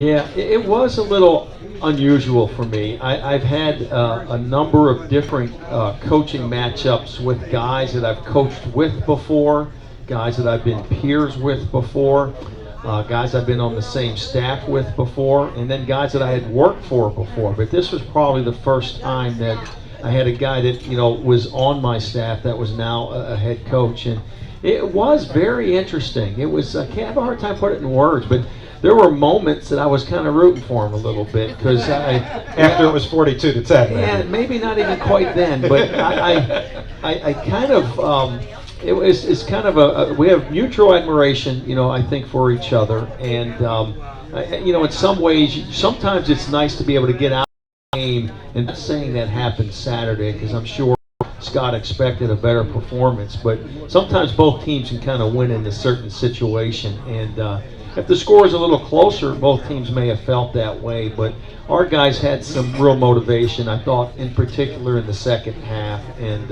Yeah, it was a little unusual for me. I've had a number of different coaching matchups with guys that I've coached with before, guys that I've been peers with before, guys I've been on the same staff with before, and then guys that I had worked for before. But this was probably the first time that I had a guy that was on my staff that was now a head coach, and it was very interesting. It was I can't have a hard time putting it in words, but there were moments that I was kind of rooting for him a little bit because after it was 42 to 10. Yeah, maybe not even quite then, but I kind of it's kind of we have mutual admiration, I think for each other, and in some ways, sometimes it's nice to be able to get out of the game, and not saying that happened Saturday because I'm sure Scott expected a better performance, but sometimes both teams can kind of win in a certain situation, and if the score is a little closer, both teams may have felt that way, but our guys had some real motivation, I thought, in particular in the second half, and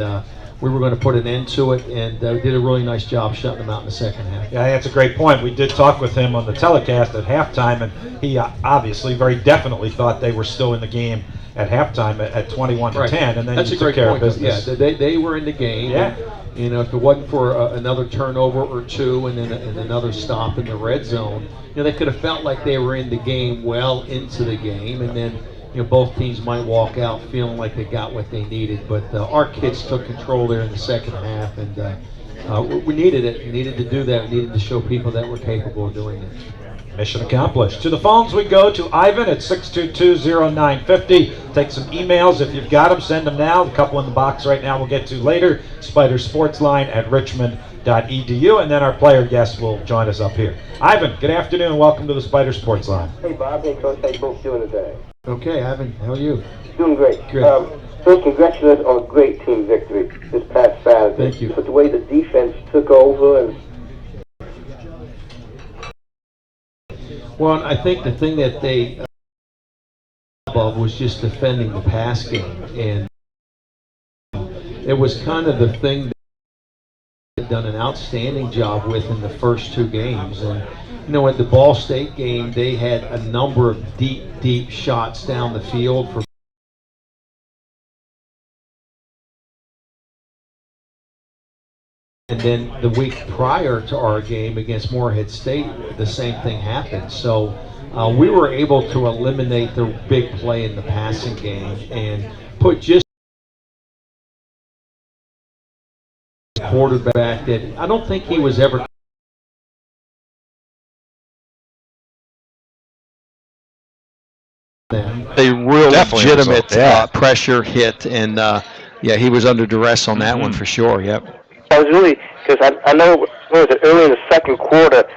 we were going to put an end to it, and did a really nice job shutting them out in the second half. Yeah, that's a great point. We did talk with him on the telecast at halftime, and he obviously very definitely thought they were still in the game at halftime at 21 to 10, and then that's you a took great care point. of business. Yeah, they were in the game. Yeah. And, if it wasn't for another turnover or two and then another stop in the red zone, they could have felt like they were in the game well into the game, and then both teams might walk out feeling like they got what they needed. But our kids took control there in the second half, and we needed it. We needed to do that. We needed to show people that we're capable of doing it. Mission accomplished. To the phones we go to Ivan at 622-0950. Take some emails if you've got them. Send them now. A couple in the box right now we'll get to later. Spider Sportsline at richmond.edu. And then our player guest will join us up here. Ivan, good afternoon. Welcome to the Spider Sportsline. Hey, Bob. Hey, Coach. How you both doing today? Okay, Ivan. How are you? Doing great. Good. First, congratulations on a great team victory this past Saturday. Thank you. But the way the defense took over and Well, I think the thing that they above was just defending the pass game, and it was kind of the thing that they had done an outstanding job with in the first two games. And at the Ball State game, they had a number of deep shots down the field for. And then the week prior to our game against Morehead State, the same thing happened. So we were able to eliminate the big play in the passing game and put just a quarterback that I don't think he was ever. A real legitimate pressure hit, and he was under duress on that one for sure. Yep. I was really, because I know, what was it, early in the second quarter,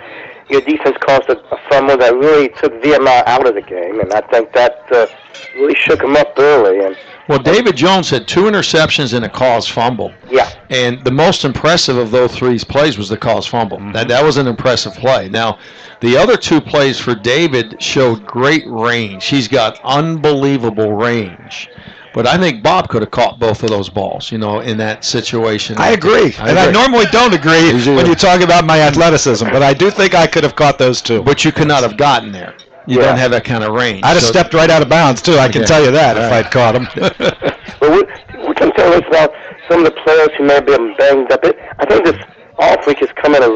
your defense caused a fumble that really took VMI out of the game, and I think that really shook him up early. Well, David Jones had 2 interceptions and a caused fumble. Yeah. And the most impressive of those 3 plays was the caused fumble. That was an impressive play. Now, the other 2 plays for David showed great range. He's got unbelievable range. But I think Bob could have caught both of those balls, in that situation. I agree. I normally don't agree when you talk about my athleticism, but I do think I could have caught those 2. But you could not have gotten there. You don't have that kind of range. I'd have stepped right out of bounds, too. I can tell you that if I'd caught him. Well, we can tell us about some of the players who may have been banged up. I think this off week has come at the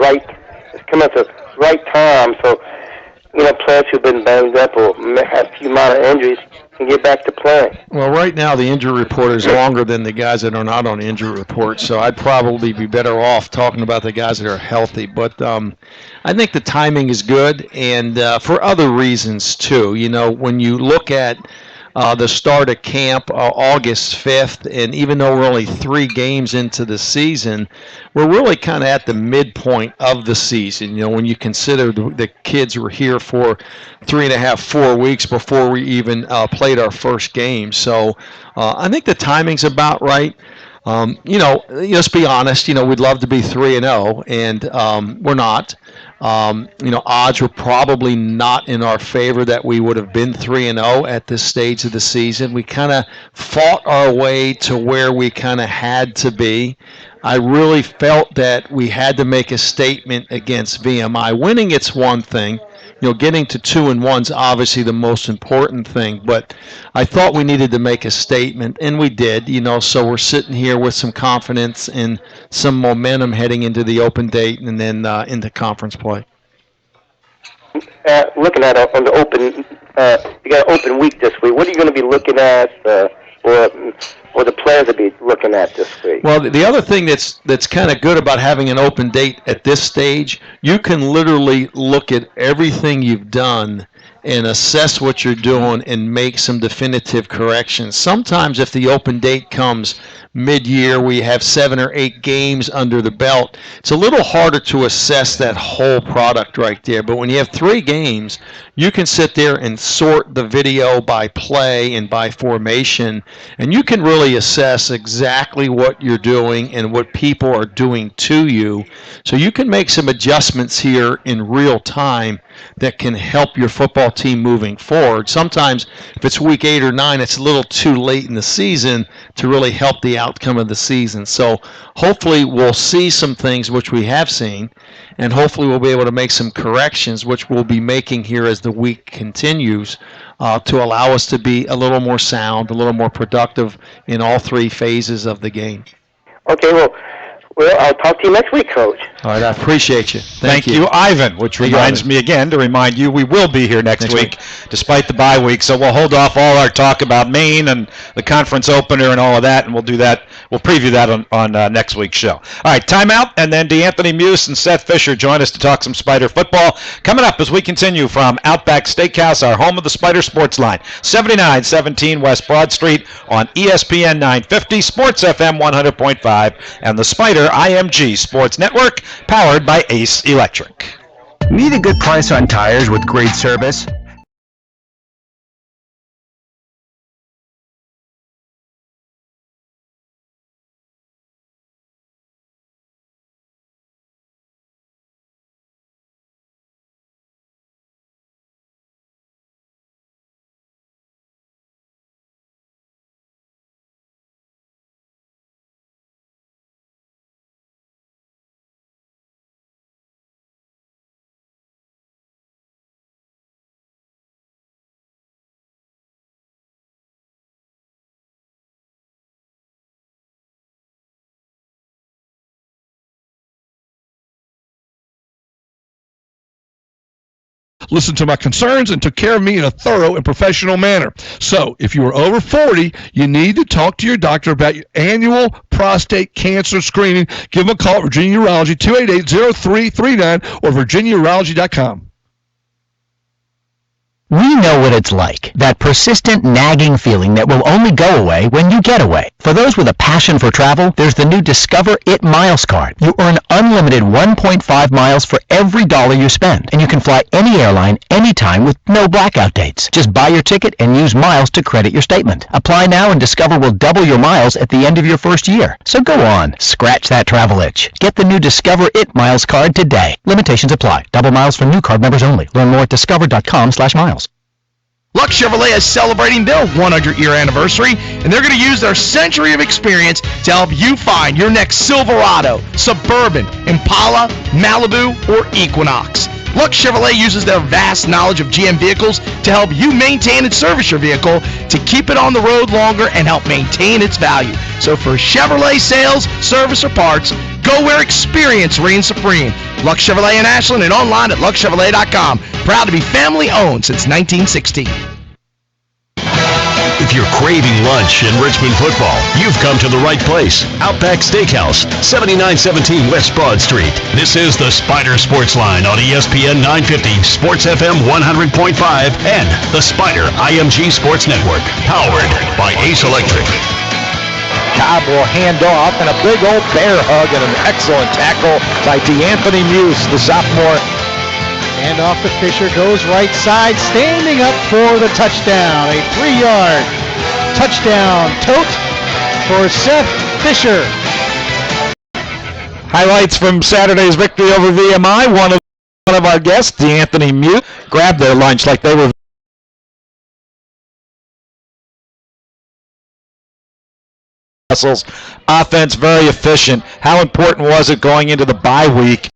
right time. So, players who've been banged up or may have a few minor injuries can get back to playing. Well, right now the injury report is longer than the guys that are not on injury report, so I'd probably be better off talking about the guys that are healthy. But I think the timing is good, and for other reasons too. When you look at the start of camp August 5th, and even though we're only 3 games into the season, we're really kind of at the midpoint of the season. When you consider the kids were here for 3.5, 4 weeks before we even played our first game. So I think the timing's about right. Let's be honest. We'd love to be 3-0, and we're not. Odds were probably not in our favor that we would have been 3-0 at this stage of the season. We kind of fought our way to where we kind of had to be. I really felt that we had to make a statement against VMI. Winning, it's one thing. getting to 2-1's obviously the most important thing, but I thought we needed to make a statement, and we did. So we're sitting here with some confidence and some momentum heading into the open date and then into conference play. Looking at on the open, you got an open week this week. What are you going to be looking at, or the players will be looking at this week? Well, the other thing that's kind of good about having an open date at this stage, you can literally look at everything you've done and assess what you're doing and make some definitive corrections. Sometimes if the open date comes mid-year, we have 7 or 8 games under the belt, it's a little harder to assess that whole product right there. But when you have 3 games, you can sit there and sort the video by play and by formation, and you can really assess exactly what you're doing and what people are doing to you. So you can make some adjustments here in real time that can help your football team moving forward. Sometimes if it's week 8 or 9, it's a little too late in the season to really help the outcome of the season. So hopefully we'll see some things which we have seen, and hopefully we'll be able to make some corrections which we'll be making here as the week continues to allow us to be a little more sound, a little more productive in all 3 phases of the game. Okay, well, I'll talk to you next week, Coach. All right, I appreciate you. Thank you, Ivan, which reminds me again to remind you we will be here next week despite the bye week. So we'll hold off all our talk about Maine and the conference opener and all of that, and we'll do that. We'll preview that on next week's show. All right, timeout, and then DeAnthony, Muse, and Seth Fisher join us to talk some Spider football. Coming up as we continue from Outback Steakhouse, our home of the Spider Sportsline, 7917 West Broad Street on ESPN 950, Sports FM 100.5, and the Spider IMG Sports Network, powered by Ace Electric. Need a good price on tires with great service? listened to my concerns, and took care of me in a thorough and professional manner. So, if you are over 40, you need to talk to your doctor about your annual prostate cancer screening. Give them a call at Virginia Urology, 288-0339, or virginiaurology.com. We know what it's like, that persistent nagging feeling that will only go away when you get away. For those with a passion for travel, there's the new Discover It Miles card. You earn unlimited 1.5 miles for every dollar you spend, and you can fly any airline, anytime with no blackout dates. Just buy your ticket and use miles to credit your statement. Apply now and Discover will double your miles at the end of your first year. So go on, scratch that travel itch. Get the new Discover It Miles card today. Limitations apply. Double miles for new card members only. Learn more at discover.com/miles. Luck Chevrolet is celebrating their 100-year anniversary, and they're going to use their century of experience to help you find your next Silverado, Suburban, Impala, Malibu, or Equinox. Luck Chevrolet uses their vast knowledge of GM vehicles to help you maintain and service your vehicle to keep it on the road longer and help maintain its value. So for Chevrolet sales, service, or parts, go where experience reigns supreme. Luck Chevrolet in Ashland and online at luckchevrolet.com. Proud to be family owned since 1916. If you're craving lunch and Richmond football, you've come to the right place. Outback Steakhouse, 7917 West Broad Street. This is the Spider Sportsline on ESPN 950, Sports FM 100.5, and the Spider IMG Sports Network, powered by Ace Electric. Cobb will hand off, and a big old bear hug and an excellent tackle by DeAnthony Muse, the sophomore. And off to Fisher, goes right side, standing up for the touchdown. A 3-yard touchdown tote for Seth Fisher. Highlights from Saturday's victory over VMI. One of our guests, DeAnthony Muse, grabbed their lunch like they were offense, very efficient. How important was it going into the bye week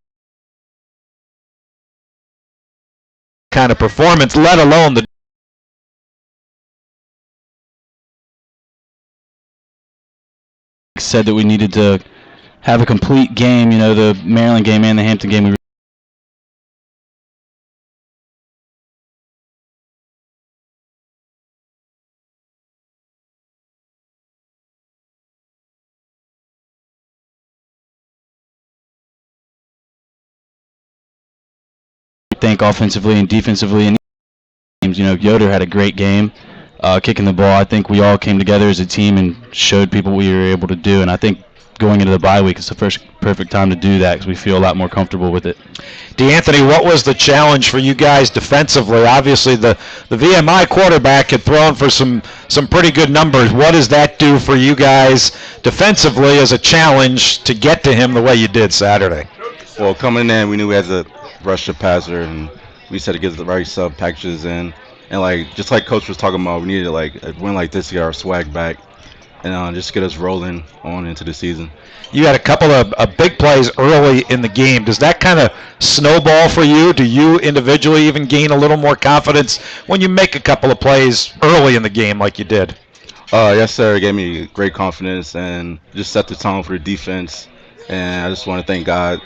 kind of performance, let alone the said that we needed to have a complete game, the Maryland game and the Hampton game. We think offensively and defensively. And Yoder had a great game kicking the ball. I think we all came together as a team and showed people what we were able to do. And I think going into the bye week is the first perfect time to do that because we feel a lot more comfortable with it. DeAnthony, what was the challenge for you guys defensively? Obviously, the VMI quarterback had thrown for some pretty good numbers. What does that do for you guys defensively as a challenge to get to him the way you did Saturday? Well, coming in, we knew we had to rush the passer, and we said to get the right sub packages in. And just like Coach was talking about, we needed a win like this to get our swag back and just get us rolling on into the season. You had a couple of big plays early in the game. Does that kind of snowball for you? Do you individually even gain a little more confidence when you make a couple of plays early in the game like you did? Yes, sir. It gave me great confidence and just set the tone for the defense. And I just want to thank God.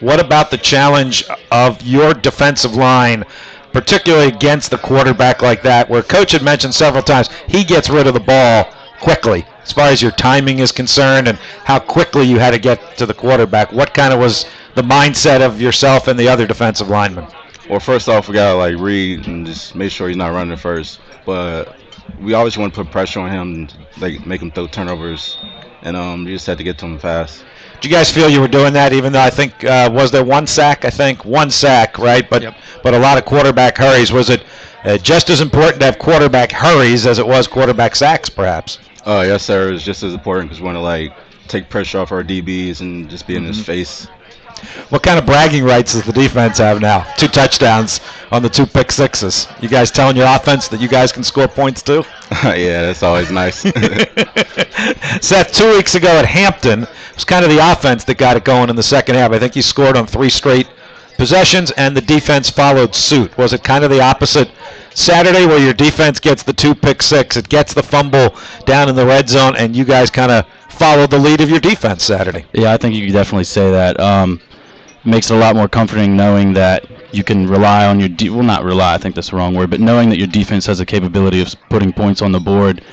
What about the challenge of your defensive line, particularly against the quarterback like that, where Coach had mentioned several times he gets rid of the ball quickly as far as your timing is concerned and how quickly you had to get to the quarterback? What kind of was the mindset of yourself and the other defensive linemen? Well, first off, we got to read and just make sure he's not running first. But we always want to put pressure on him, make him throw turnovers, and you just had to get to him fast. Did you guys feel you were doing that, even though I think, was there one sack? I think one sack, right? But a lot of quarterback hurries. Was it just as important to have quarterback hurries as it was quarterback sacks, perhaps? Yes, sir. It was just as important because we want to take pressure off our DBs and just be in his face. What kind of bragging rights does the defense have now? 2 touchdowns on the 2 pick sixes. You guys telling your offense that you guys can score points too? Yeah, that's always nice. Seth, 2 weeks ago at Hampton, it was kind of the offense that got it going in the second half. I think you scored on 3 straight possessions, and the defense followed suit. Was it kind of the opposite Saturday, where your defense gets the 2 pick six, it gets the fumble down in the red zone, and you guys kind of followed the lead of your defense Saturday? Yeah, I think you could definitely say that. Makes it a lot more comforting knowing that you can rely on your well, not rely, I think that's the wrong word, but knowing that your defense has the capability of putting points on the board.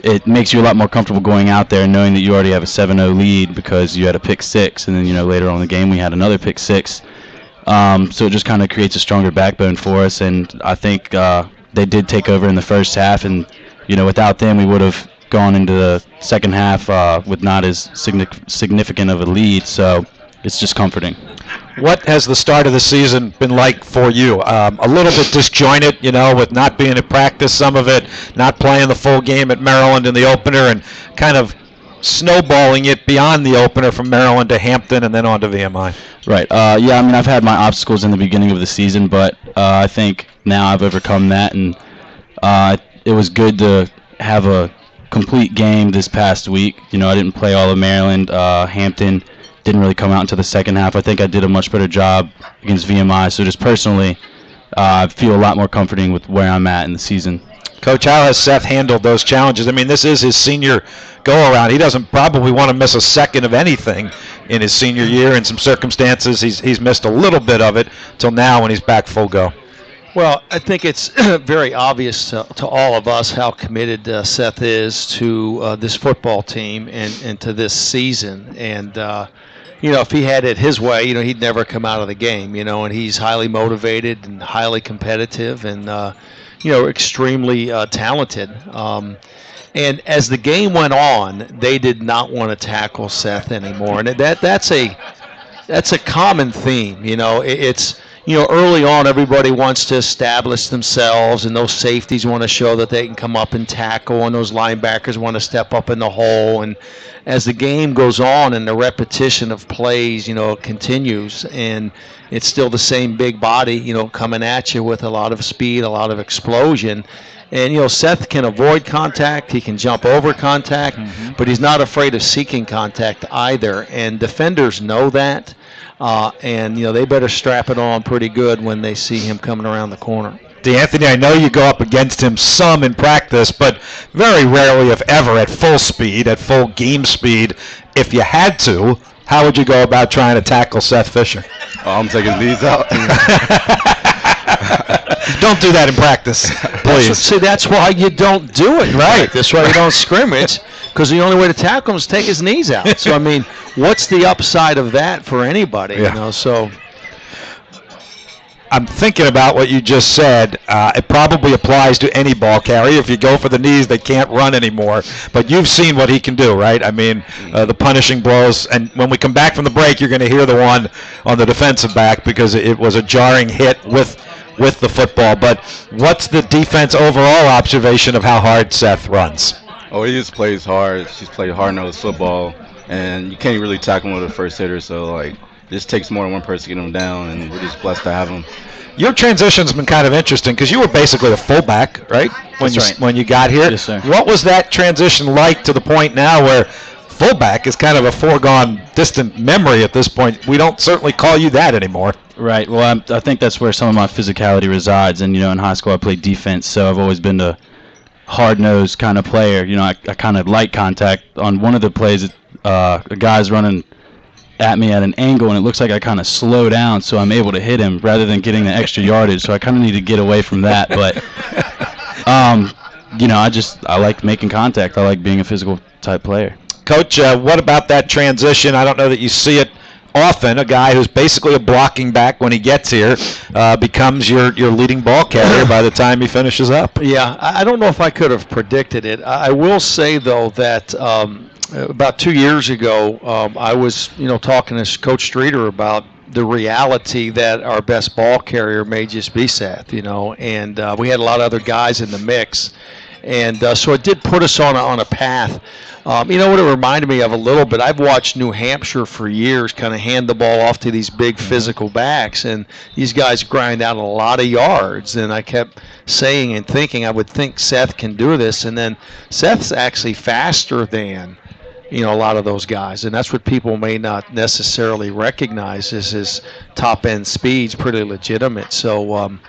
It makes you a lot more comfortable going out there knowing that you already have a 7-0 lead because you had a pick six, and then later on in the game we had another pick six. So it just kind of creates a stronger backbone for us, and I think they did take over in the first half, and without them we would have gone into the second half with not as significant of a lead. So it's just comforting. What has the start of the season been like for you? A little bit disjointed, with not being at practice, some of it, not playing the full game at Maryland in the opener, and kind of snowballing it beyond the opener from Maryland to Hampton and then on to VMI. Right. I've had my obstacles in the beginning of the season, but I think now I've overcome that, and it was good to have a complete game this past week. I didn't play all of Maryland. Hampton didn't really come out into the second half. I think I did a much better job against VMI. So just personally, I feel a lot more comforting with where I'm at in the season. Coach, how has Seth handled those challenges? I mean, this is his senior go-around. He doesn't probably want to miss a second of anything in his senior year. In some circumstances, he's missed a little bit of it till now when he's back full go. Well, I think it's very obvious to all of us how committed Seth is to this football team and to this season. And, if he had it his way, he'd never come out of the game, and he's highly motivated and highly competitive and, extremely talented. And as the game went on, they did not want to tackle Seth anymore. And that's a common theme. It's early on, everybody wants to establish themselves, and those safeties want to show that they can come up and tackle, and those linebackers want to step up in the hole. And as the game goes on and the repetition of plays, continues, and it's still the same big body, coming at you with a lot of speed, a lot of explosion. And, Seth can avoid contact. He can jump over contact, but he's not afraid of seeking contact either. And defenders know that. And they better strap it on pretty good when they see him coming around the corner. DeAnthony, I know you go up against him some in practice, but very rarely, if ever, at full speed, at full game speed. If you had to, how would you go about trying to tackle Seth Fisher? Oh, I'm taking these out. Don't do that in practice, please. That's why you don't do it, right? That's why you don't scrimmage, because the only way to tackle him is take his knees out. So, I mean, what's the upside of that for anybody? Yeah. So I'm thinking about what you just said. It probably applies to any ball carrier. If you go for the knees, they can't run anymore. But you've seen what he can do, right? I mean, the punishing blows. And when we come back from the break, you're going to hear the one on the defensive back because it was a jarring hit with the football. But what's the defense overall observation of how hard Seth runs? Oh, he just plays hard. He's played hard-nosed football, and you can't really tackle him with a first hitter. So, like, it just takes more than one person to get him down, and we're just blessed to have him. Your transition's been kind of interesting because you were basically a fullback, right? When you got here. Yes, sir. What was that transition like to the point now where fullback is kind of a foregone distant memory at this point? We don't certainly call you that anymore. Right. Well, I think that's where some of my physicality resides. And, in high school I played defense, so I've always been a hard-nosed kind of player. I kind of like contact. On one of the plays, a guy's running at me at an angle, and it looks like I kind of slow down, so I'm able to hit him rather than getting the extra yardage. So I kind of need to get away from that. But, I like making contact. I like being a physical type player. Coach, what about that transition? I don't know that you see it often. A guy who's basically a blocking back when he gets here becomes your leading ball carrier by the time he finishes up. Yeah, I don't know if I could have predicted it. I will say, though, that about 2 years ago, I was, talking to Coach Streeter about the reality that our best ball carrier may just be Seth, and we had a lot of other guys in the mix. And so it did put us on a path. What it reminded me of a little bit, I've watched New Hampshire for years kind of hand the ball off to these big physical backs, and these guys grind out a lot of yards. And I kept saying and thinking, I would think Seth can do this. And then Seth's actually faster than a lot of those guys, and that's what people may not necessarily recognize is his top-end speed's pretty legitimate. So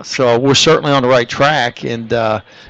so we're certainly on the right track, and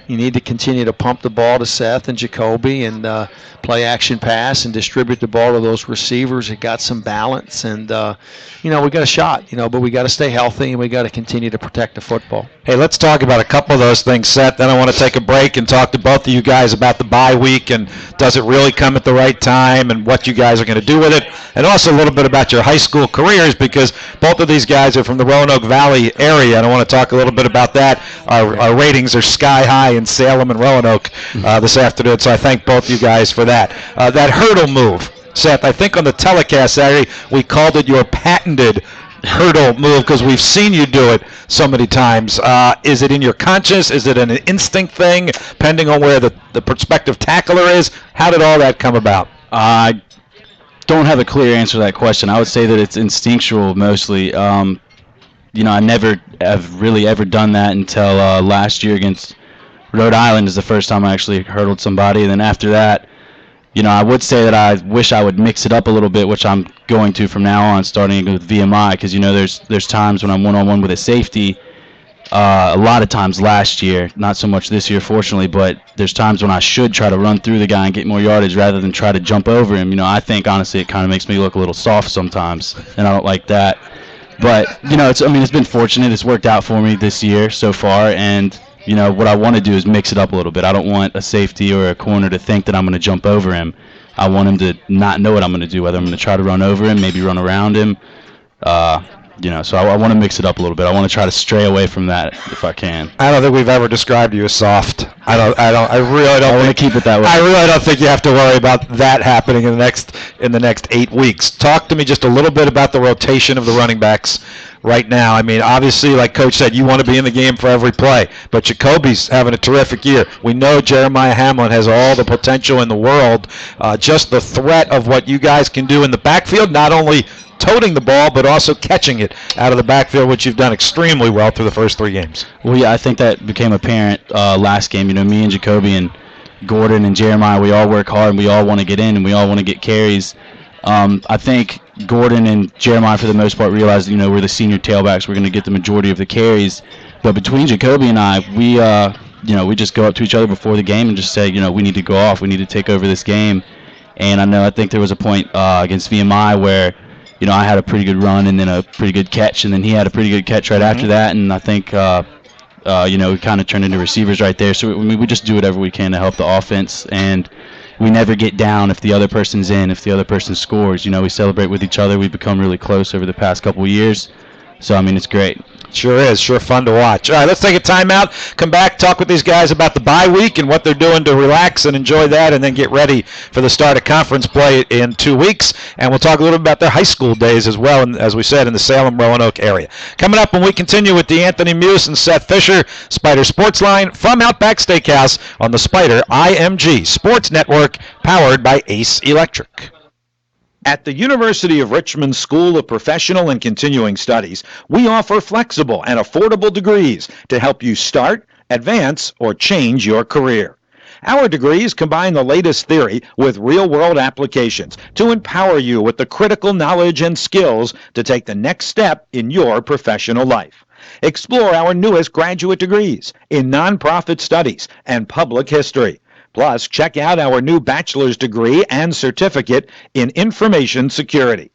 you need to continue to pump the ball to Seth and Jacoby and play action pass and distribute the ball to those receivers that got some balance. And, we got a shot, but we got to stay healthy and we got to continue to protect the football. Hey, let's talk about a couple of those things, Seth. Then I want to take a break and talk to both of you guys about the bye week and does it really come at the right time and what you guys are going to do with it. And also a little bit about your high school careers because both of these guys are from the Roanoke Valley area, and I want to talk a little bit about that. Our ratings are sky high in Salem and Roanoke this afternoon, so I thank both you guys for that. That hurdle move, Seth, I think on the telecast Saturday we called it your patented hurdle move because we've seen you do it so many times. Is it in your conscience? Is it an instinct thing, depending on where the prospective tackler is? How did all that come about? I don't have a clear answer to that question. I would say that it's instinctual mostly. I never have really ever done that until last year against Rhode Island is the first time I actually hurdled somebody. And then after that, I would say that I wish I would mix it up a little bit, which I'm going to from now on, starting with VMI, because there's times when I'm one-on-one with a safety. A lot of times last year, not so much this year, fortunately, but there's times when I should try to run through the guy and get more yardage rather than try to jump over him. I think honestly it kind of makes me look a little soft sometimes, and I don't like that. But it's been fortunate. It's worked out for me this year so far, and what I want to do is mix it up a little bit. I don't want a safety or a corner to think that I'm going to jump over him. I want him to not know what I'm going to do, whether I'm going to try to run over him, maybe run around him. So I want to mix it up a little bit. I want to try to stray away from that if I can. I don't think we've ever described you as soft. I really don't. I want to keep it that way. I really don't think you have to worry about that happening in the next 8 weeks. Talk to me just a little bit about the rotation of the running backs right now. I mean, obviously, like Coach said, you want to be in the game for every play, but Jacoby's having a terrific year. We know Jeremiah Hamlin has all the potential in the world. Just the threat of what you guys can do in the backfield, not only toting the ball, but also catching it out of the backfield, which you've done extremely well through the first 3 games. Well, yeah, I think that became apparent last game. Me and Jacoby and Gordon and Jeremiah, we all work hard and we all want to get in and we all want to get carries. I think Gordon and Jeremiah, for the most part, realized, we're the senior tailbacks. We're going to get the majority of the carries. But between Jacoby and I, we just go up to each other before the game and just say, we need to go off. We need to take over this game. And I think there was a point against VMI where, I had a pretty good run and then a pretty good catch, and then he had a pretty good catch right after that. And I think, we kind of turned into receivers right there. So we just do whatever we can to help the offense. And we never get down if the other person's in, if the other person scores. We celebrate with each other. We've become really close over the past couple of years. So, it's great. Sure is. Sure fun to watch. All right, let's take a timeout, come back, talk with these guys about the bye week and what they're doing to relax and enjoy that, and then get ready for the start of conference play in 2 weeks. And we'll talk a little bit about their high school days as well, and as we said, in the Salem, Roanoke area. Coming up when we continue with DeAnthony, Muse, and Seth Fisher, Spider Sportsline from Outback Steakhouse on the Spider IMG Sports Network, powered by Ace Electric. At the University of Richmond School of Professional and Continuing Studies, we offer flexible and affordable degrees to help you start, advance, or change your career. Our degrees combine the latest theory with real-world applications to empower you with the critical knowledge and skills to take the next step in your professional life. Explore our newest graduate degrees in nonprofit studies and public history. Plus, check out our new bachelor's degree and certificate in information security.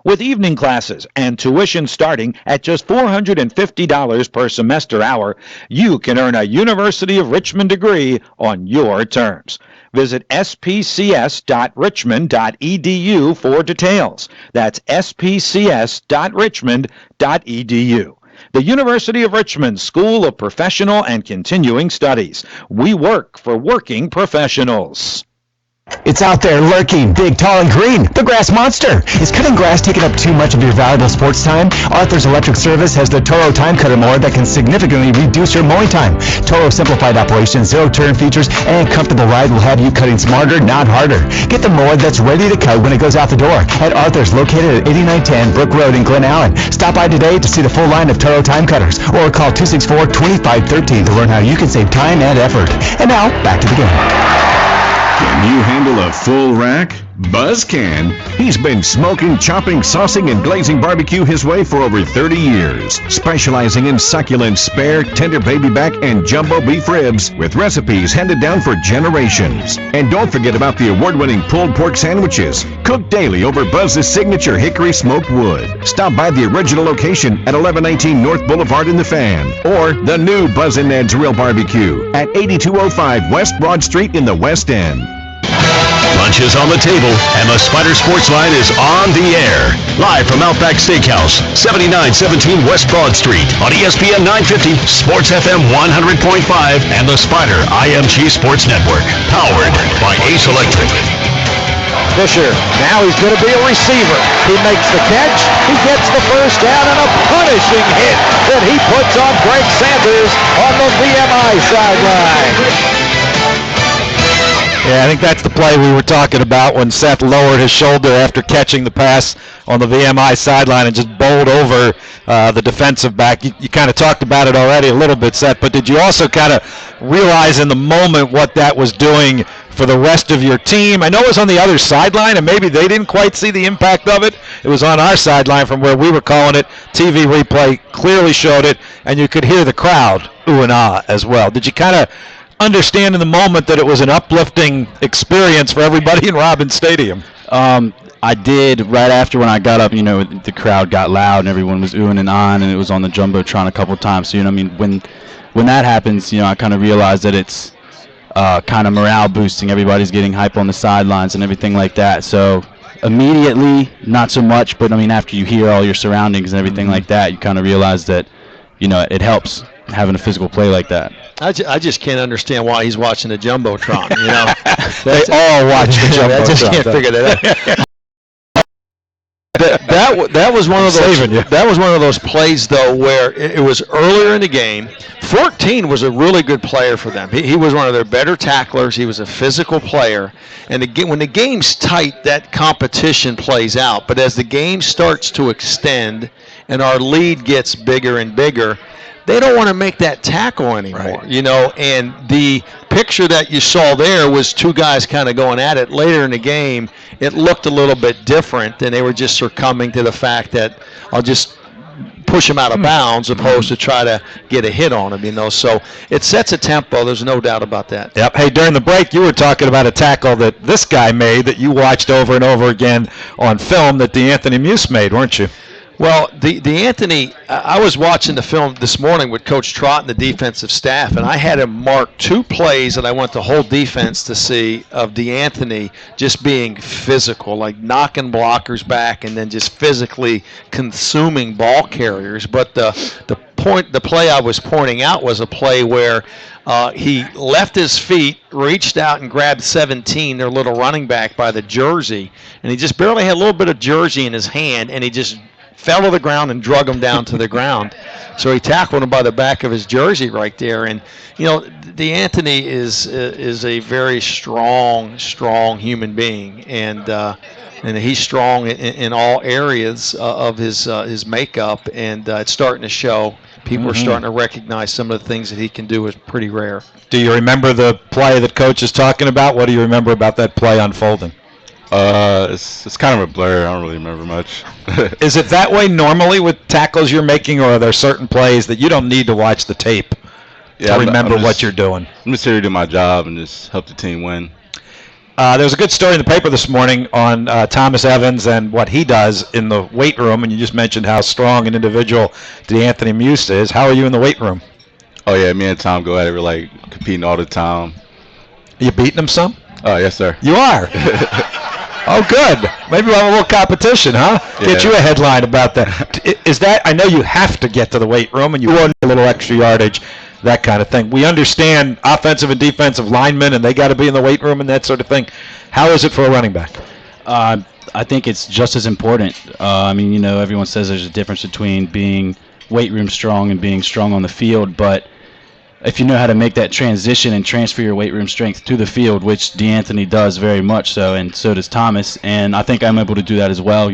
With evening classes and tuition starting at just $450 per semester hour, you can earn a University of Richmond degree on your terms. Visit spcs.richmond.edu for details. That's spcs.richmond.edu. The University of Richmond School of Professional and Continuing Studies. We work for working professionals. It's out there lurking, big, tall, and green. The grass monster. Is cutting grass taking up too much of your valuable sports time? Arthur's Electric Service has the Toro Time Cutter mower that can significantly reduce your mowing time. Toro simplified operation, zero-turn features, and comfortable ride will have you cutting smarter, not harder. Get the mower that's ready to cut when it goes out the door at Arthur's, located at 8910 Brook Road in Glen Allen. Stop by today to see the full line of Toro Time Cutters, or call 264-2513 to learn how you can save time and effort. And now, back to the game. Can you handle a full rack? Buzz can. He's been smoking, chopping, saucing, and glazing barbecue his way for over 30 years, specializing in succulent, spare, tender baby back, and jumbo beef ribs with recipes handed down for generations. And don't forget about the award-winning pulled pork sandwiches, cooked daily over Buzz's signature hickory smoked wood. Stop by the original location at 1119 North Boulevard in the Fan, or the new Buzz and Ned's Real Barbecue at 8205 West Broad Street in the West End. Lunch is on the table, and the Spider Sportsline is on the air. Live from Outback Steakhouse, 7917 West Broad Street, on ESPN 950, Sports FM 100.5, and the Spider IMG Sports Network, powered by Ace Electric. Fisher, now he's going to be a receiver. He makes the catch, he gets the first down, and a punishing hit that he puts on Greg Sanders on the VMI sideline. Yeah, I think that's the play we were talking about when Seth lowered his shoulder after catching the pass on the VMI sideline and just bowled over the defensive back. You kind of talked about it already a little bit, Seth, but did you also kind of realize in the moment what that was doing for the rest of your team? I know it was on the other sideline, and maybe they didn't quite see the impact of it. It was on our sideline from where we were calling it. TV replay clearly showed it, and you could hear the crowd ooh and ah as well. Did you kind of understand in the moment that it was an uplifting experience for everybody in Robins Stadium? I did right after when I got up. The crowd got loud and everyone was oohing and ahhing, and it was on the Jumbotron a couple times. So, when that happens, I kind of realized that it's kind of morale boosting. Everybody's getting hype on the sidelines and everything like that. So immediately, not so much, but after you hear all your surroundings and everything like that, you kind of realize that, it helps having a physical play like that. I just can't understand why he's watching the Jumbotron. They all watch the Jumbotron. I just can't figure that out. That was one of those. That was one of those plays, though, where it was earlier in the game. 14 was a really good player for them. He was one of their better tacklers. He was a physical player. And when the game's tight, that competition plays out. But as the game starts to extend and our lead gets bigger and bigger, they don't want to make that tackle anymore, right. And the picture that you saw there was two guys kind of going at it. Later in the game, it looked a little bit different, and they were just succumbing to the fact that I'll just push him out of bounds opposed to try to get a hit on him, So it sets a tempo. There's no doubt about that. Yep. Hey, during the break, you were talking about a tackle that this guy made that you watched over and over again on film that DeAnthony Muse made, weren't you? Well, DeAnthony, I was watching the film this morning with Coach Trott and the defensive staff, and I had him mark 2 plays that I went the whole defense to see of DeAnthony just being physical, like knocking blockers back and then just physically consuming ball carriers. But the play I was pointing out was a play where he left his feet, reached out and grabbed 17, their little running back, by the jersey, and he just barely had a little bit of jersey in his hand, and he just fell to the ground and drug him down to the ground. So he tackled him by the back of his jersey right there. And, DeAnthony is a very strong human being. And he's strong in all areas of his makeup. And it's starting to show. People are starting to recognize some of the things that he can do is pretty rare. Do you remember the play that Coach is talking about? What do you remember about that play unfolding? It's kind of a blur. I don't really remember much. Is it that way normally with tackles you're making, or are there certain plays that you don't need to watch the tape to remember what you're doing? I'm just here to do my job and just help the team win. There's a good story in the paper this morning on Thomas Evans and what he does in the weight room, and you just mentioned how strong an individual DeAnthony Muse is. How are you in the weight room? Oh, yeah, me and Tom go at it. We're, like, competing all the time. Are you beating him some? Oh, yes, sir. You are? Oh, good. Maybe we'll have a little competition, huh? Yeah. Get you a headline about that. Is that, I know you have to get to the weight room and you want a little extra yardage, that kind of thing. We understand offensive and defensive linemen, and they got to be in the weight room and that sort of thing. How is it for a running back? I think it's just as important. Everyone says there's a difference between being weight room strong and being strong on the field, but if you know how to make that transition and transfer your weight room strength to the field, which DeAnthony does very much so, and so does Thomas, and I think I'm able to do that as well.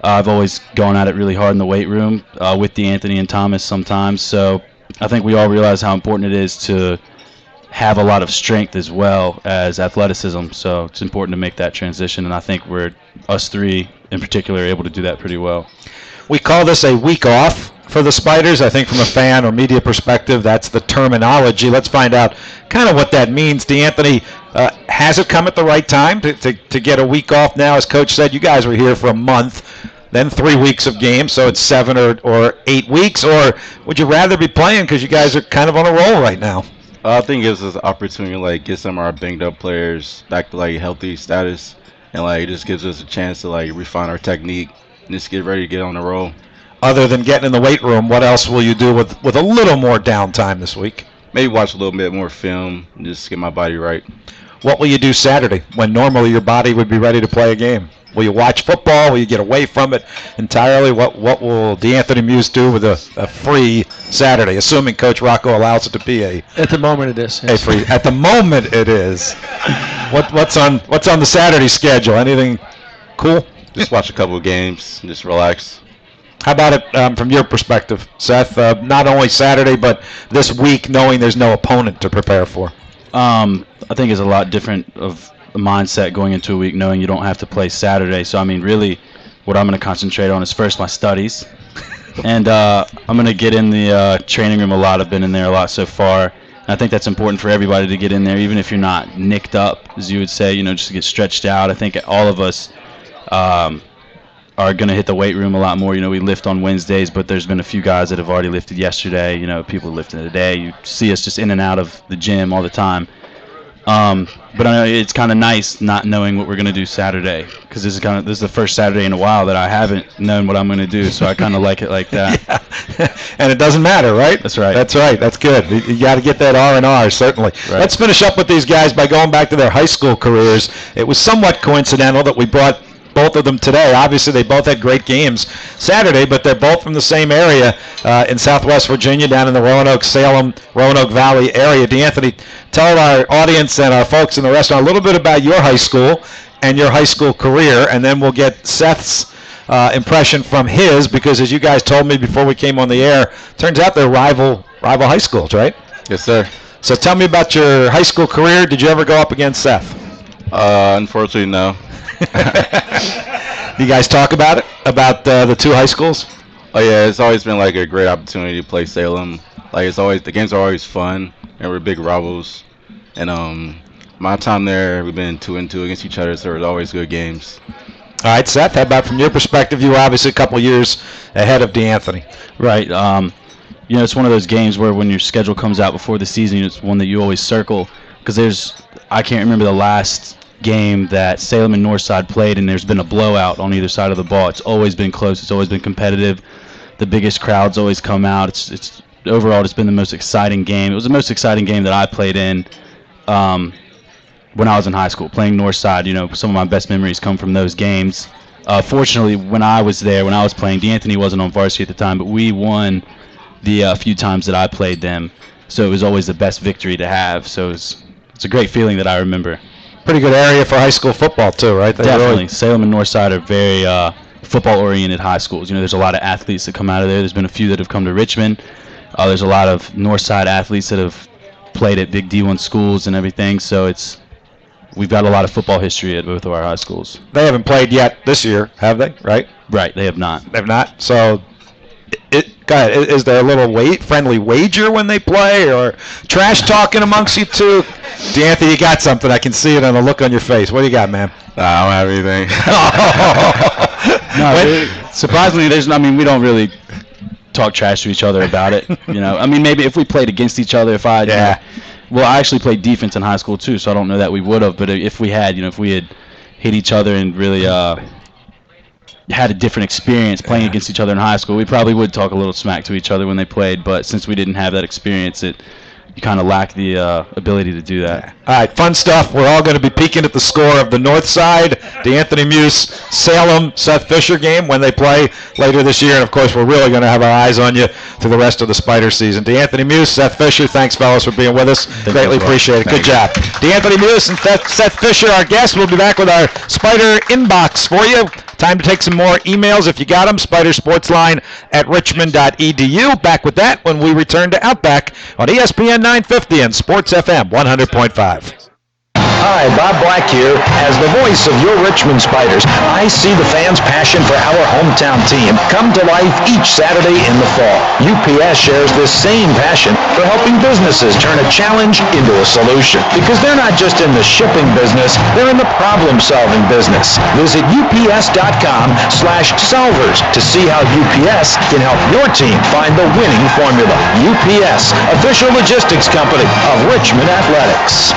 I've always gone at it really hard in the weight room with DeAnthony and Thomas sometimes, so I think we all realize how important it is to have a lot of strength as well as athleticism, so it's important to make that transition, and I think us three in particular are able to do that pretty well. We call this a week off for the Spiders. I think from a fan or media perspective, that's the terminology. Let's find out kind of what that means. DeAnthony, has it come at the right time to get a week off now? As Coach said, you guys were here for a month, then 3 weeks of games, so it's 7 or 8 weeks, or would you rather be playing because you guys are kind of on a roll right now? I think it gives us an opportunity to get some of our banged up players back to healthy status, and it just gives us a chance to refine our technique and just get ready to get on the roll. Other than getting in the weight room, what else will you do with a little more downtime this week? Maybe watch a little bit more film and just get my body right. What will you do Saturday when normally your body would be ready to play a game? Will you watch football? Will you get away from it entirely? What will DeAnthony Muse do with a free Saturday, assuming Coach Rocco allows it to be a... At the moment it is. Yes. A free. At the moment it is. What's on the Saturday schedule? Anything cool? Just watch a couple of games and just relax. How about it from your perspective, Seth? Not only Saturday, but this week, knowing there's no opponent to prepare for. I think it's a lot different of a mindset going into a week, knowing you don't have to play Saturday. So, really, what I'm going to concentrate on is first my studies. And I'm going to get in the training room a lot. I've been in there a lot so far. And I think that's important for everybody to get in there, even if you're not nicked up, as you would say, just to get stretched out. I think all of us are going to hit the weight room a lot more. We lift on Wednesdays, but there's been a few guys that have already lifted yesterday. People lifting today. You see us just in and out of the gym all the time. But I know it's kind of nice not knowing what we're going to do Saturday, because this is the first Saturday in a while that I haven't known what I'm going to do, so I kind of like it like that. Yeah. And it doesn't matter, right? That's right. That's right. That's good. You got to get that R&R, certainly. Right. Let's finish up with these guys by going back to their high school careers. It was somewhat coincidental that we brought both of them today. Obviously, they both had great games Saturday, but they're both from the same area in Southwest Virginia, down in the Roanoke-Salem, Roanoke Valley area. DeAnthony, tell our audience and our folks in the restaurant a little bit about your high school and your high school career, and then we'll get Seth's impression from his, because as you guys told me before we came on the air, turns out they're rival high schools, right? Yes, sir. So tell me about your high school career. Did you ever go up against Seth? Unfortunately, no. You guys talk about it? About the two high schools? Oh yeah, it's always been like a great opportunity to play Salem. Like the games are always fun, and we're big rivals. And my time there, we've been 2-2 against each other, so it's always good games. All right, Seth, how about from your perspective? You were obviously a couple years ahead of DeAnthony. Right. It's one of those games where when your schedule comes out before the season, it's one that you always circle because I can't remember the last game that Salem and Northside played and there's been a blowout on either side of the ball. It's always been close. It's always been competitive. The biggest crowds always come out. It's overall it's been the most exciting game. It was the most exciting game that I played in when I was in high school playing Northside. Some of my best memories come from those games. Fortunately, when I was playing, DeAnthony wasn't on varsity at the time, but we won the few times that I played them. So it was always the best victory to have. So it's a great feeling that I remember. Pretty good area for high school football too, right? Definitely. Salem and Northside are very football-oriented high schools. There's a lot of athletes that come out of there. There's been a few that have come to Richmond. There's a lot of Northside athletes that have played at big D1 schools and everything. So we've got a lot of football history at both of our high schools. They haven't played yet this year, have they? Right? Right. They have not. They have not. So, go ahead. Is there a little friendly wager when they play, or trash talking amongst you two? DeAnthony, you got something. I can see it on the look on your face. What do you got, man? I don't have anything. No, surprisingly, we don't really talk trash to each other about it. Maybe if we played against each other, I actually played defense in high school too, so I don't know that we would have. But if we had, if we had hit each other and really had a different experience playing against each other in high school, we probably would talk a little smack to each other when they played. But since we didn't have that experience, you kind of lack the ability to do that. All right, fun stuff. We're all going to be peeking at the score of the North Side, DeAnthony Muse, Salem, Seth Fisher game when they play later this year. And, of course, we're really going to have our eyes on you through the rest of the Spider season. DeAnthony Muse, Seth Fisher, thanks, fellas, for being with us. Greatly appreciate it. Good job. DeAnthony Muse and Seth Fisher, our guests. We'll be back with our Spider inbox for you. Time to take some more emails if you got them. Spider Sportsline at richmond.edu. Back with that when we return to Outback on ESPN 950 and Sports FM 100.5. Hi, Bob Black here. As the voice of your Richmond Spiders, I see the fans' passion for our hometown team come to life each Saturday in the fall. UPS shares this same passion for helping businesses turn a challenge into a solution. Because they're not just in the shipping business, they're in the problem-solving business. Visit ups.com/solvers to see how UPS can help your team find the winning formula. UPS, official logistics company of Richmond Athletics.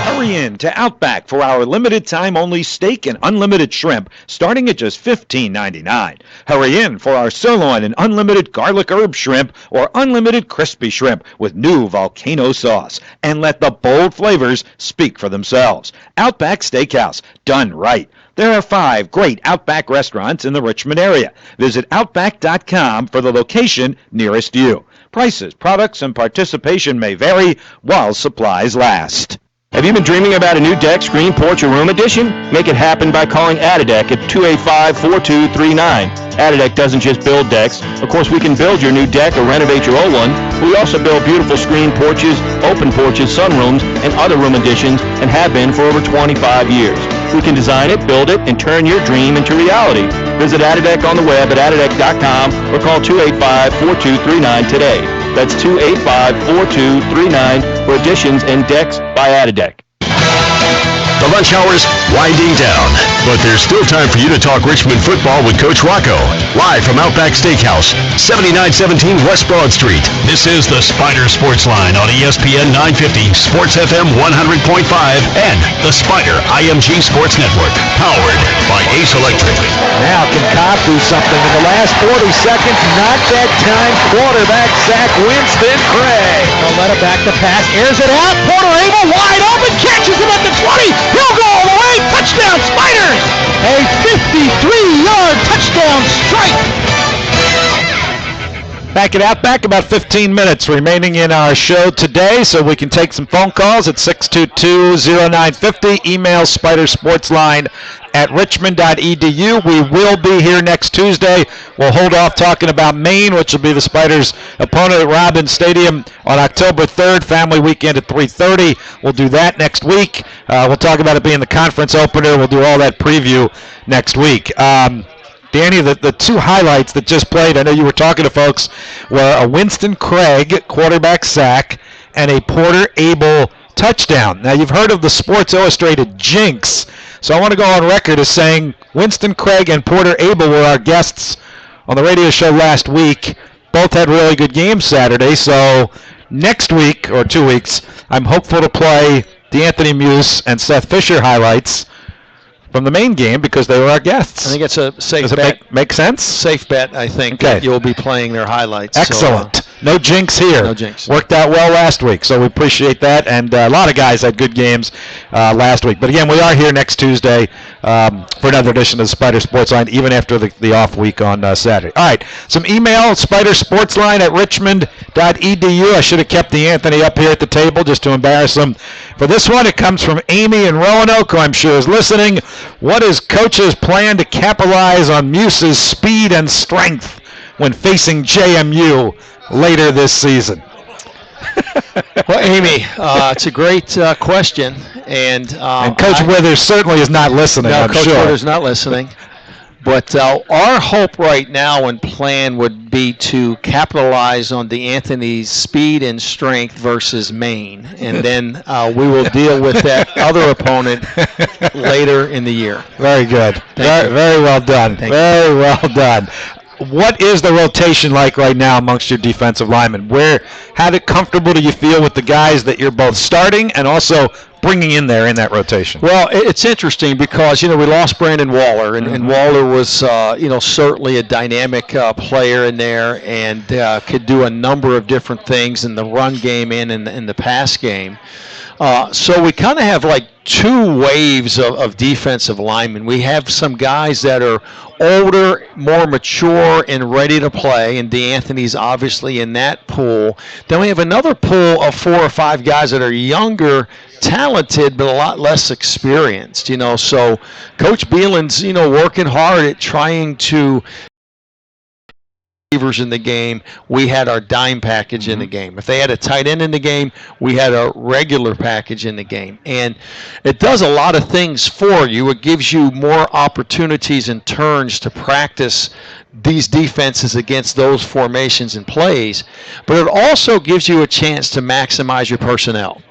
Hurry in to Outback for our limited time only steak and unlimited shrimp starting at just $15.99. Hurry in for our sirloin and unlimited garlic herb shrimp or unlimited crispy shrimp with new volcano sauce. And let the bold flavors speak for themselves. Outback Steakhouse, done right. There are 5 great Outback restaurants in the Richmond area. Visit Outback.com for the location nearest you. Prices, products, and participation may vary while supplies last. Have you been dreaming about a new deck, screen, porch, or room addition? Make it happen by calling Adadec at 285-4239. Adadec doesn't just build decks. Of course, we can build your new deck or renovate your old one. We also build beautiful screen porches, open porches, sunrooms, and other room additions, and have been for over 25 years. We can design it, build it, and turn your dream into reality. Visit Adadec on the web at adadec.com or call 285-4239 today. That's 285-4239 for additions and decks by Adadec. The lunch hour's winding down, but there's still time for you to talk Richmond football with Coach Rocco, live from Outback Steakhouse, 7917 West Broad Street. This is the Spider Sportsline on ESPN 950, Sports FM 100.5, and the Spider IMG Sports Network, powered by Ace Electric. Now can Cobb do something in the last 40 seconds? Not that time. Quarterback sack, Winston Craig. Let it back to pass, airs it out. Porter Abel wide open, catches him at the 20. He'll go all the way. Touchdown, Spiders! A 53-yard touchdown strike. Back it out, back about 15 minutes remaining in our show today, so we can take some phone calls at 622-0950. Email spidersportsline@richmond.edu. We will be here next Tuesday. We'll hold off talking about Maine, which will be the Spiders' opponent at Robins Stadium on October 3rd, family weekend at 3:30. We'll do that next week. We'll talk about it being the conference opener. We'll do all that preview next week. Danny, the two highlights that just played, I know you were talking to folks, were a Winston Craig quarterback sack and a Porter Abel touchdown. Now, you've heard of the Sports Illustrated jinx, so I want to go on record as saying Winston Craig and Porter Abel were our guests on the radio show last week. Both had really good games Saturday, so next week or 2 weeks, I'm hopeful to play DeAnthony, Muse, and Seth Fisher highlights from the main game because they were our guests. I think it's a safe bet. Does it make sense? Safe bet, I think. Okay. That you'll be playing their highlights. Excellent. So, no jinx here. No jinx. Worked out well last week, so we appreciate that. And a lot of guys had good games last week. But again, we are here next Tuesday for another edition of the Spider Sportsline, even after the off week on Saturday. All right, some email, spidersportsline@richmond.edu. I should have kept DeAnthony up here at the table just to embarrass him. For this one, it comes from Amy in Roanoke, who I'm sure is listening. What is Coach's plan to capitalize on Muse's speed and strength when facing JMU later this season? Well, Amy, it's a great question, and Coach Withers certainly is not listening. No, I'm Coach sure. Withers not listening. But our hope right now and plan would be to capitalize on DeAnthony's speed and strength versus Maine, and then we will deal with that other opponent later in the year. Very good. Thank you. Very well done. Thank Very well done. What is the rotation like right now amongst your defensive linemen? How comfortable do you feel with the guys that you're both starting and also bringing in there in that rotation? Well, it's interesting because, we lost Brandon Waller, and Waller was, certainly a dynamic player in there and could do a number of different things in the run game and in the pass game. So we kind of have like two waves of defensive linemen. We have some guys that are older, more mature, and ready to play, and DeAnthony's obviously in that pool. Then we have another pool of 4 or 5 guys that are younger, talented, but a lot less experienced. So Coach Beelan's, working hard at trying to receivers in the game. We had our dime package in the game. If they had a tight end in the game, we had a regular package in the game. And it does a lot of things for you. It gives you more opportunities and turns to practice these defenses against those formations and plays. But it also gives you a chance to maximize your personnel.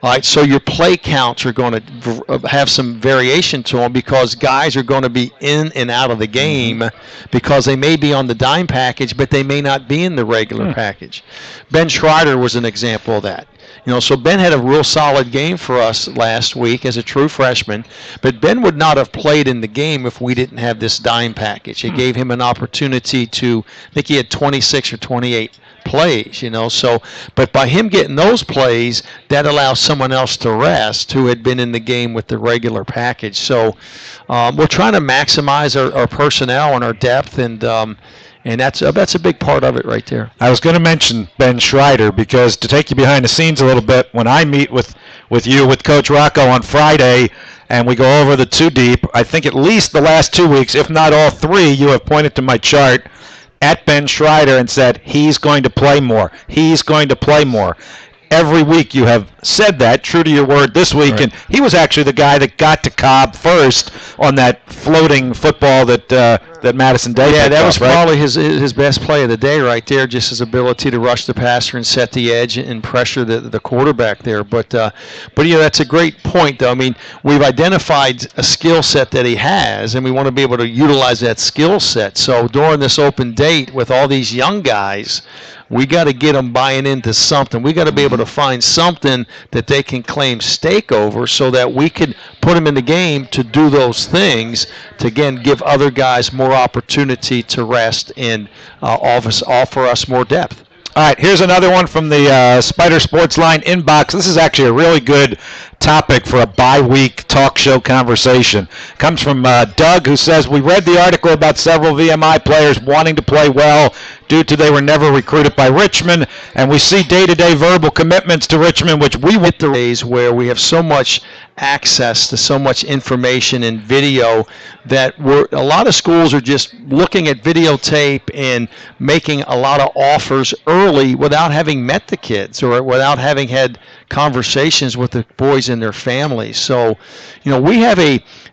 All right, so your play counts are going to have some variation to them because guys are going to be in and out of the game because they may be on the dime package, but they may not be in the regular package. Ben Schreider was an example of that. So Ben had a real solid game for us last week as a true freshman, but Ben would not have played in the game if we didn't have this dime package. It gave him an opportunity to, I think he had 26 or 28 plays, but by him getting those plays, that allows someone else to rest who had been in the game with the regular package. So we're trying to maximize our personnel and our depth, and that's a big part of it right there. I was going to mention Ben Schreider because to take you behind the scenes a little bit, when I meet with Coach Rocco on Friday and we go over the 2 deep, I think at least the last 2 weeks, if not all 3, you have pointed to my chart at Ben Schreider and said, he's going to play more. He's going to play more. Every week you have said that, true to your word this week, Right. And he was actually the guy that got to Cobb first on that floating football that Madison Day Yeah, picked that up, was right? probably his best play of the day right there, just his ability to rush the passer and set the edge and pressure the quarterback there. But that's a great point, though. I mean, we've identified a skill set that he has, and we want to be able to utilize that skill set. So during this open date with all these young guys, we got to get them buying into something. We got to be able to find something that they can claim stake over so that we could put them in the game to do those things to, again, give other guys more opportunity to rest and offer us more depth. All right, here's another one from the Spider Sports Line inbox. This is actually a really good topic for a bye-week talk show conversation. Comes from Doug, who says, we read the article about several VMI players wanting to play well due to they were never recruited by Richmond, and we see day-to-day verbal commitments to Richmond, which we At the days where we have so much access to so much information and video that a lot of schools are just looking at videotape and making a lot of offers early without having met the kids or without having had conversations with the boys and their families. So, we have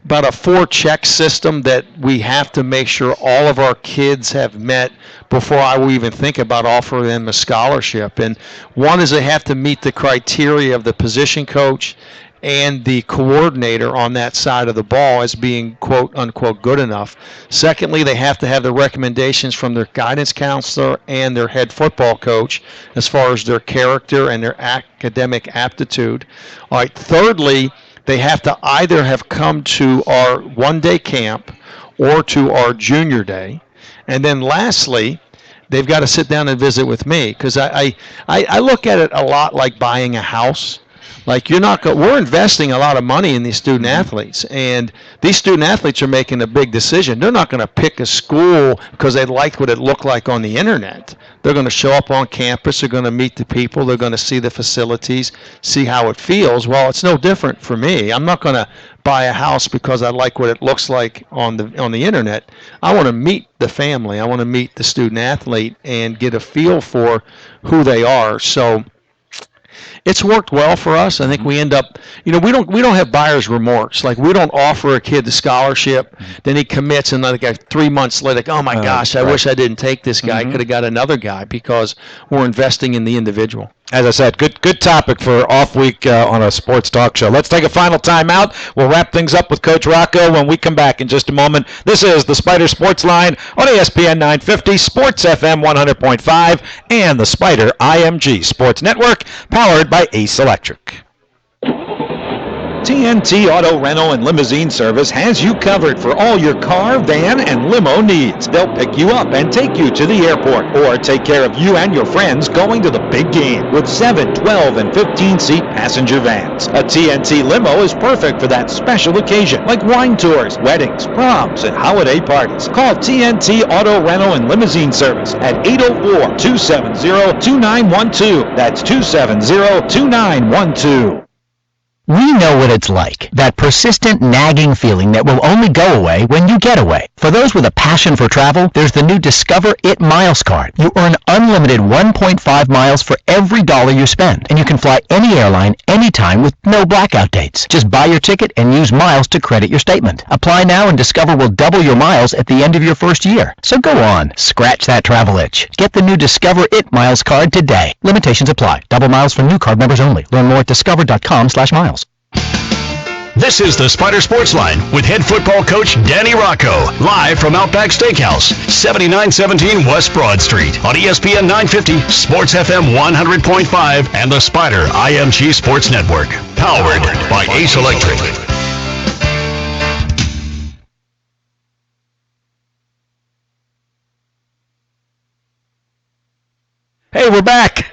about a 4-check system that we have to make sure all of our kids have met before I will even think about offering them a scholarship. And one is they have to meet the criteria of the position coach and the coordinator on that side of the ball as being quote unquote good enough. Secondly, they have to have the recommendations from their guidance counselor and their head football coach as far as their character and their academic aptitude. All right. Thirdly, they have to either have come to our one-day camp or to our junior day. And then lastly, they've got to sit down and visit with me, because I look at it a lot like buying a house. Like, we're investing a lot of money in these student athletes, and these student athletes are making a big decision. They're not going to pick a school because they liked what it looked like on the internet. They're going to show up on campus. They're going to meet the people. They're going to see the facilities, see how it feels. Well, it's no different for me. I'm not going to buy a house because I like what it looks like on the internet. I want to meet the family. I want to meet the student athlete and get a feel for who they are. So it's worked well for us. I think we end up, we don't have buyer's remorse. Like, we don't offer a kid the scholarship, then he commits, and then 3 months later, oh my gosh, I wish I didn't take this guy. I could have got another guy, because we're investing in the individual. As I said, good topic for off week on a sports talk show. Let's take a final timeout. We'll wrap things up with Coach Rocco when we come back in just a moment. This is the Spider Sports Line on ESPN 950, Sports FM 100.5, and the Spider IMG Sports Network, powered by Ace Electric. TNT Auto Rental and Limousine Service has you covered for all your car, van, and limo needs. They'll pick you up and take you to the airport, or take care of you and your friends going to the big game with 7, 12, and 15-seat passenger vans. A TNT limo is perfect for that special occasion, like wine tours, weddings, proms, and holiday parties. Call TNT Auto Rental and Limousine Service at 804-270-2912. That's 270-2912. We know what it's like, that persistent nagging feeling that will only go away when you get away. For those with a passion for travel, there's the new Discover It Miles card. You earn unlimited 1.5 miles for every dollar you spend, and you can fly any airline anytime with no blackout dates. Just buy your ticket and use miles to credit your statement. Apply now and Discover will double your miles at the end of your first year. So go on, scratch that travel itch. Get the new Discover It Miles card today. Limitations apply. Double miles for new card members only. Learn more at discover.com/miles. This is the Spider Sports Line with head football coach Danny Rocco, live from Outback Steakhouse, 7917 West Broad Street, on ESPN 950, Sports FM 100.5, and the Spider IMG Sports Network, powered by Ace Electric. Hey, we're back.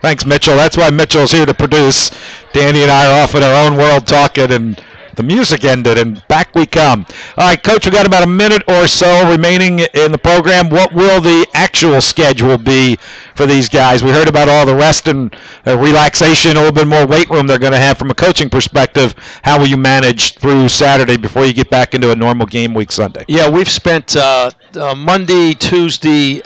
Thanks, Mitchell. That's why Mitchell's here to produce. Danny and I are off in our own world talking, and the music ended, and back we come. All right, Coach, we got about a minute or so remaining in the program. What will the actual schedule be for these guys? We heard about all the rest and relaxation, a little bit more weight room they're going to have from a coaching perspective. How will you manage through Saturday before you get back into a normal game week Sunday? Yeah, we've spent Monday, Tuesday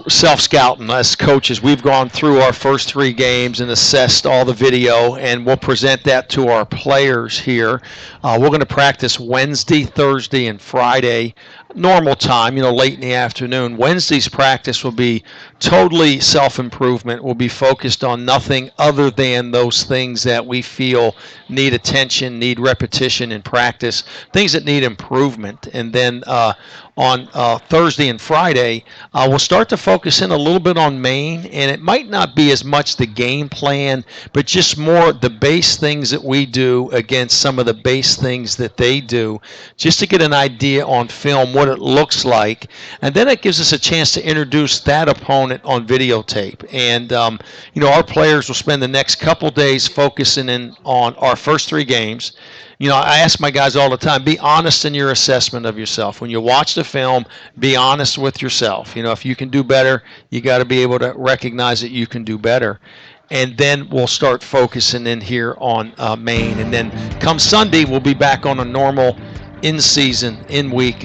self-scouting as coaches. We've gone through our first 3 games and assessed all the video, and we'll present that to our players here. We're going to practice Wednesday, Thursday, and Friday, normal time, late in the afternoon. Wednesday's practice will be totally self-improvement. We'll be focused on nothing other than those things that we feel need attention, need repetition in practice, things that need improvement. And then on Thursday and Friday, we'll start to focus in a little bit on Maine, and it might not be as much the game plan, but just more the base things that we do against some of the the base things that they do, just to get an idea on film what it looks like. And then it gives us a chance to introduce that opponent on videotape. And, our players will spend the next couple days focusing in on our first 3 games. I ask my guys all the time, be honest in your assessment of yourself. When you watch the film, be honest with yourself. If you can do better, you got to be able to recognize that you can do better. And then we'll start focusing in here on Maine. And then come Sunday, we'll be back on a normal in-season, in-week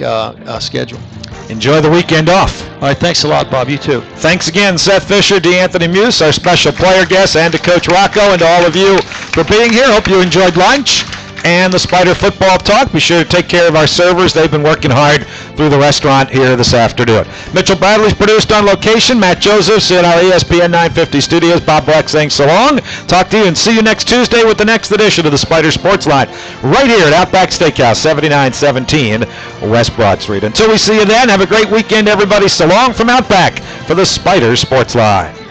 schedule. Enjoy the weekend off. All right, thanks a lot, Bob. You too. Thanks again, Seth Fisher, DeAnthony Muse, our special player guest, and to Coach Rocco, and to all of you for being here. Hope you enjoyed lunch and the Spider Football Talk. Be sure to take care of our servers. They've been working hard through the restaurant here this afternoon. Mitchell Bradley's produced on location. Matt Joseph's in our ESPN 950 studios. Bob Black saying so long. Talk to you and see you next Tuesday with the next edition of the Spider Sportsline right here at Outback Steakhouse, 7917 West Broad Street. Until we see you then, have a great weekend, everybody. So long from Outback for the Spider Sportsline.